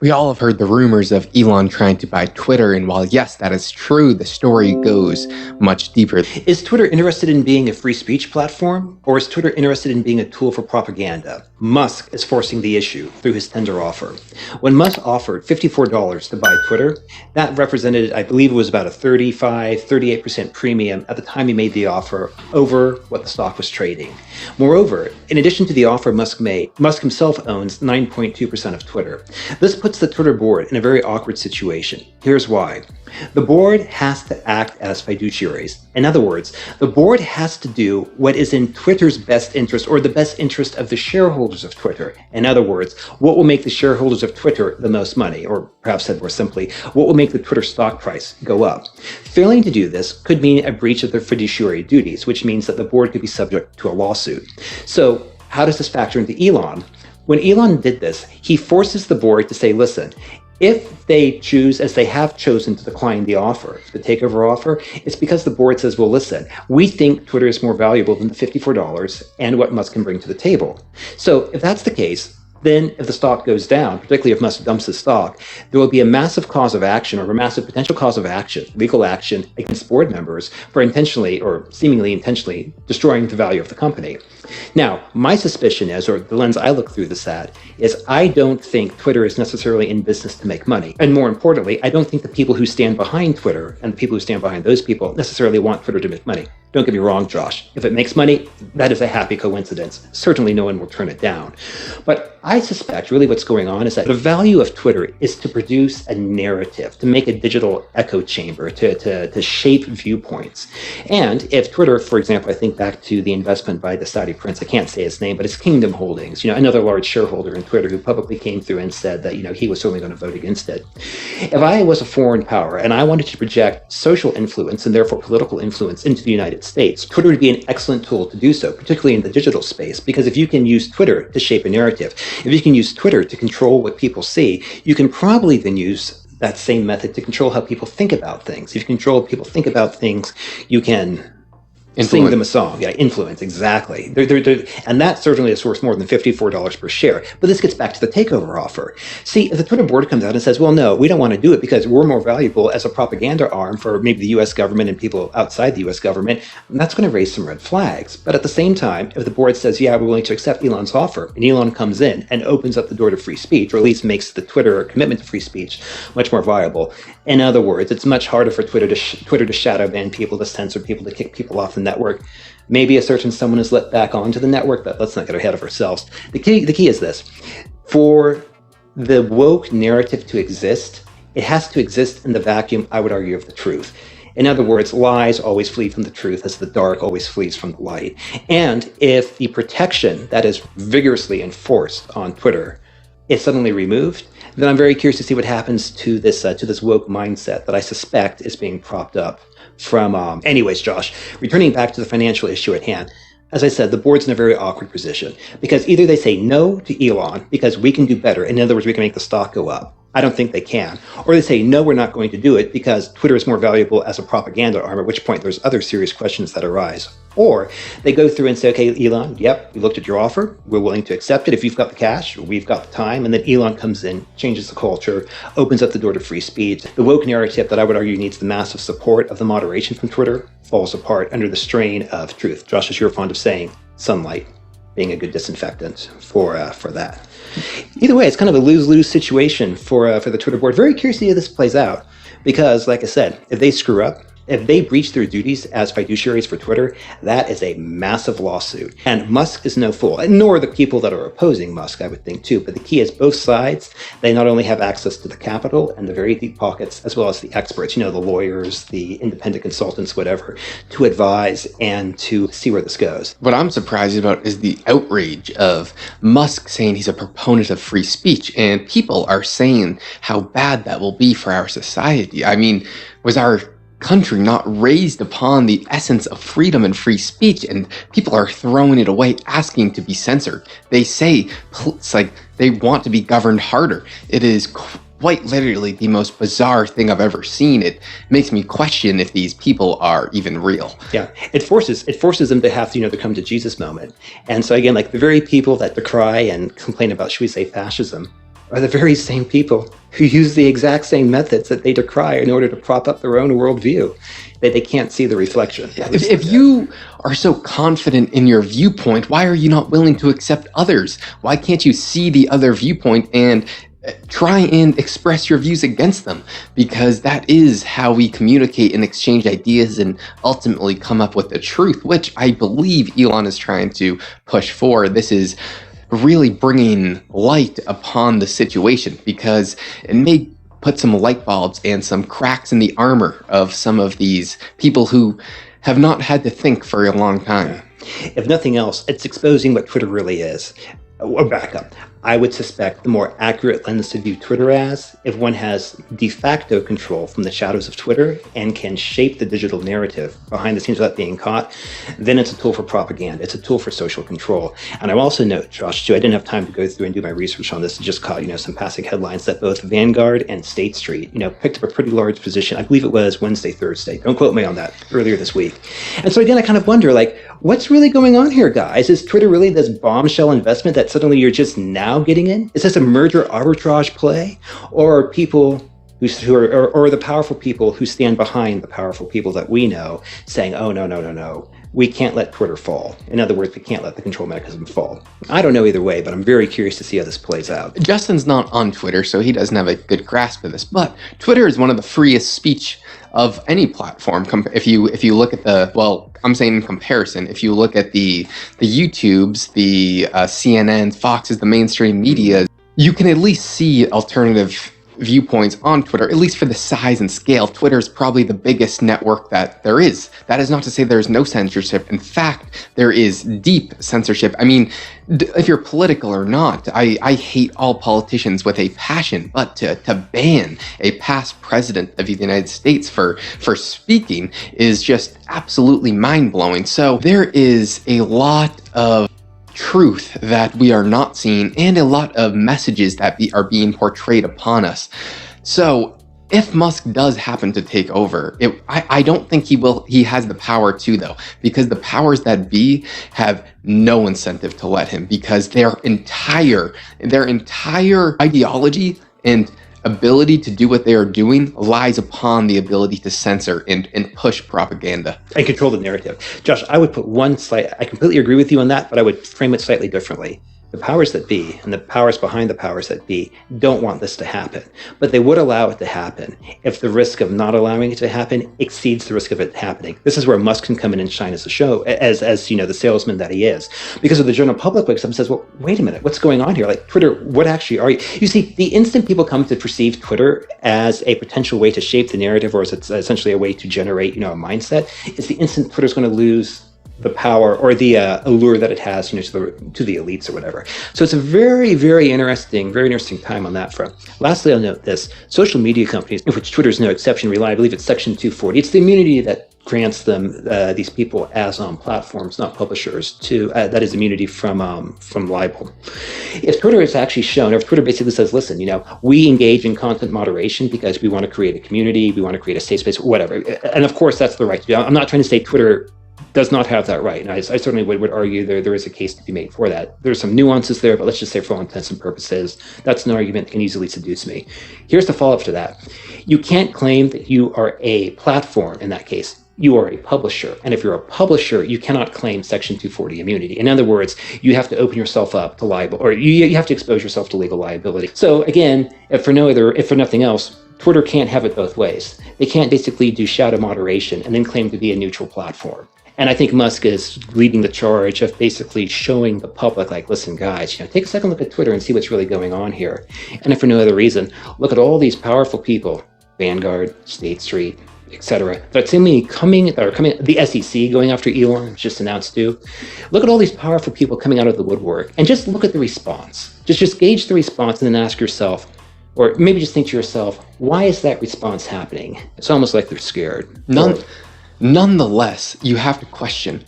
We all have heard the rumors of Elon trying to buy Twitter, and while yes, that is true, the story goes much deeper. Is Twitter interested in being a free speech platform, or is Twitter interested in being a tool for propaganda? Musk is forcing the issue through his tender offer. When Musk offered $54 to buy Twitter, that represented, I believe it was about a 38% premium at the time he made the offer over what the stock was trading. Moreover, in addition to the offer Musk made, Musk himself owns 9.2% of Twitter. This puts the Twitter board in a very awkward situation. Here's why. The board has to act as fiduciaries. In other words, the board has to do what is in Twitter's best interest, or the best interest of the shareholders of Twitter. In other words, what will make the shareholders of Twitter the most money, or perhaps said more simply, what will make the Twitter stock price go up. Failing to do this could mean a breach of their fiduciary duties, which means that the board could be subject to a lawsuit. So how does this factor into Elon? When Elon did this, he forces the board to say, listen, if they choose, as they have chosen, to decline the offer, the takeover offer, it's because the board says, well, listen, we think Twitter is more valuable than the $54 and what Musk can bring to the table. So if that's the case, then if the stock goes down, particularly if Musk dumps his stock, there will be a massive cause of action, or a massive potential cause of action, legal action against board members for intentionally or seemingly intentionally destroying the value of the company. Now, my suspicion is, or the lens I look through this at, is I don't think Twitter is necessarily in business to make money. And more importantly, I don't think the people who stand behind Twitter and the people who stand behind those people necessarily want Twitter to make money. Don't get me wrong, Josh. If it makes money, that is a happy coincidence. Certainly no one will turn it down. But I suspect really what's going on is that the value of Twitter is to produce a narrative, to make a digital echo chamber, to shape viewpoints. And if Twitter, for example, I think back to the investment by the Saudi prince, I can't say his name, but it's Kingdom Holdings, another large shareholder in Twitter who publicly came through and said that, he was certainly going to vote against it. If I was a foreign power and I wanted to project social influence and therefore political influence into the United States, Twitter would be an excellent tool to do so, particularly in the digital space, because if you can use Twitter to shape a narrative, if you can use Twitter to control what people see, you can probably then use that same method to control how people think about things. If you control how people think about things, you can sing them a song. Yeah, influence, exactly. And that certainly is worth more than $54 per share. But this gets back to the takeover offer. See, if the Twitter board comes out and says, well, no, we don't want to do it because we're more valuable as a propaganda arm for maybe the US government and people outside the US government, that's going to raise some red flags. But at the same time, if the board says, yeah, we're willing to accept Elon's offer, and Elon comes in and opens up the door to free speech, or at least makes the Twitter commitment to free speech much more viable. In other words, it's much harder for Twitter to shadow ban people, to censor people, to kick people off the network. Maybe a certain someone is let back onto the network, but let's not get ahead of ourselves. The key is this. For the woke narrative to exist, it has to exist in the vacuum, I would argue, of the truth. In other words, lies always flee from the truth as the dark always flees from the light. And if the protection that is vigorously enforced on Twitter is suddenly removed, then I'm very curious to see what happens to this woke mindset that I suspect is being propped up from, anyways, Josh, returning back to the financial issue at hand. As I said, the board's in a very awkward position because either they say no to Elon because we can do better. In other words, we can make the stock go up. I don't think they can. Or they say, no, we're not going to do it because Twitter is more valuable as a propaganda arm, at which point there's other serious questions that arise. Or they go through and say, okay, Elon, yep, we looked at your offer. We're willing to accept it. If you've got the cash, we've got the time. And then Elon comes in, changes the culture, opens up the door to free speech. The woke narrative that I would argue needs the massive support of the moderation from Twitter falls apart under the strain of truth. Josh, as you're fond of saying, sunlight being a good disinfectant for that. Either way, it's kind of a lose-lose situation for the Twitter board. Very curious to see how this plays out because, like I said, if they screw up, if they breach their duties as fiduciaries for Twitter, that is a massive lawsuit. And Musk is no fool, and nor the people that are opposing Musk, I would think, too. But the key is both sides, they not only have access to the capital and the very deep pockets, as well as the experts, the lawyers, the independent consultants, whatever, to advise and to see where this goes. What I'm surprised about is the outrage of Musk saying he's a proponent of free speech, and people are saying how bad that will be for our society. I mean, was our country not raised upon the essence of freedom and free speech, and people are throwing it away, asking to be censored? They say it's like they want to be governed harder. It is quite literally the most bizarre thing I've ever seen. It makes me question if these people are even real. Yeah, it forces them to have to come to Jesus moment. And so again, like the very people that decry and complain about, should we say, fascism, are the very same people who use the exact same methods that they decry in order to prop up their own worldview. They can't see the reflection. If you are so confident in your viewpoint, why are you not willing to accept others? Why can't you see the other viewpoint and try and express your views against them? Because that is how we communicate and exchange ideas and ultimately come up with the truth, which I believe Elon is trying to push for. This is really bringing light upon the situation, because it may put some light bulbs and some cracks in the armor of some of these people who have not had to think for a long time. If nothing else, it's exposing what Twitter really is. Or back up. I would suspect the more accurate lens to view Twitter as, if one has de facto control from the shadows of Twitter and can shape the digital narrative behind the scenes without being caught, then it's a tool for propaganda. It's a tool for social control. And I also note, Josh, too, I didn't have time to go through and do my research on this. I just caught, some passing headlines that both Vanguard and State Street, picked up a pretty large position. I believe it was Wednesday, Thursday. Don't quote me on that. Earlier this week. And so again, I kind of wonder, what's really going on here, guys? Is Twitter really this bombshell investment that suddenly you're just now getting in? Is this a merger arbitrage play? Or are people who are, or the powerful people who stand behind the powerful people that we know saying, oh, no, we can't let Twitter fall. In other words, we can't let the control mechanism fall. I don't know either way, but I'm very curious to see how this plays out. Justin's not on Twitter, so he doesn't have a good grasp of this, but Twitter is one of the freest speech of any platform. If you look at I'm saying in comparison, if you look at the YouTubes, the CNN, Foxes, the mainstream media, you can at least see alternative viewpoints on Twitter, at least for the size and scale. Twitter is probably the biggest network that there is. That is not to say there's no censorship. In fact, there is deep censorship. I mean, if you're political or not, I hate all politicians with a passion, but to ban a past president of the United States for speaking is just absolutely mind-blowing. So there is a lot of truth that we are not seeing, and a lot of messages that are being portrayed upon us. So if Musk does happen to take over, I don't think he has the power to, though, because the powers that be have no incentive to let him, because their entire ideology and ability to do what they are doing lies upon the ability to censor and push propaganda. And control the narrative. Josh, I would put I completely agree with you on that, but I would frame it slightly differently. The powers that be and the powers behind the powers that be don't want this to happen, but they would allow it to happen if the risk of not allowing it to happen exceeds the risk of it happening. This is where Musk can come in and shine as the salesman that he is, because if the general public wakes up and says, well, wait a minute, what's going on here? Twitter, what actually are you? You see, the instant people come to perceive Twitter as a potential way to shape the narrative, or as it's essentially a way to generate, a mindset, is the instant Twitter's going to lose the power or the allure that it has, to the elites or whatever. So it's a very, very interesting time on that front. Lastly, I'll note this: social media companies, of which Twitter is no exception, rely, I believe it's Section 240. It's the immunity that grants them, these people as platforms, not publishers, to that is immunity from libel. If Twitter is actually shown, or if Twitter basically says, listen, we engage in content moderation because we want to create a community, we want to create a safe space, whatever. And of course, that's the right to do. I'm not trying to say Twitter does not have that right. And I certainly would argue there is a case to be made for that. There's some nuances there, but let's just say for all intents and purposes, that's an argument that can easily seduce me. Here's the follow-up to that. You can't claim that you are a platform in that case. You are a publisher. And if you're a publisher, you cannot claim Section 240 immunity. In other words, you have to open yourself up to liable, or you have to expose yourself to legal liability. So again, if for nothing else, Twitter can't have it both ways. They can't basically do shadow moderation and then claim to be a neutral platform. And I think Musk is leading the charge of basically showing the public, listen, guys, take a second look at Twitter and see what's really going on here. And if for no other reason, look at all these powerful people, Vanguard, State Street, etc., that seem to be coming, the SEC going after Elon, just announced too. Look at all these powerful people coming out of the woodwork and just look at the response. Just gauge the response and then ask yourself, or maybe just think to yourself, why is that response happening? It's almost like they're scared. Nonetheless, you have to question,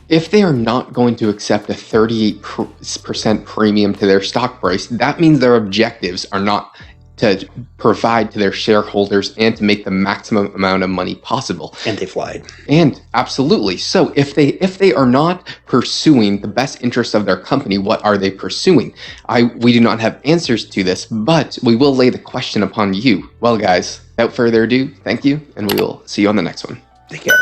if they are not going to accept a 38% premium to their stock price, that means their objectives are not to provide to their shareholders and to make the maximum amount of money possible. And they've lied. And absolutely. So if they are not pursuing the best interests of their company, what are they pursuing? We do not have answers to this, but we will lay the question upon you. Well, guys, without further ado, thank you, and we will see you on the next one. Take care.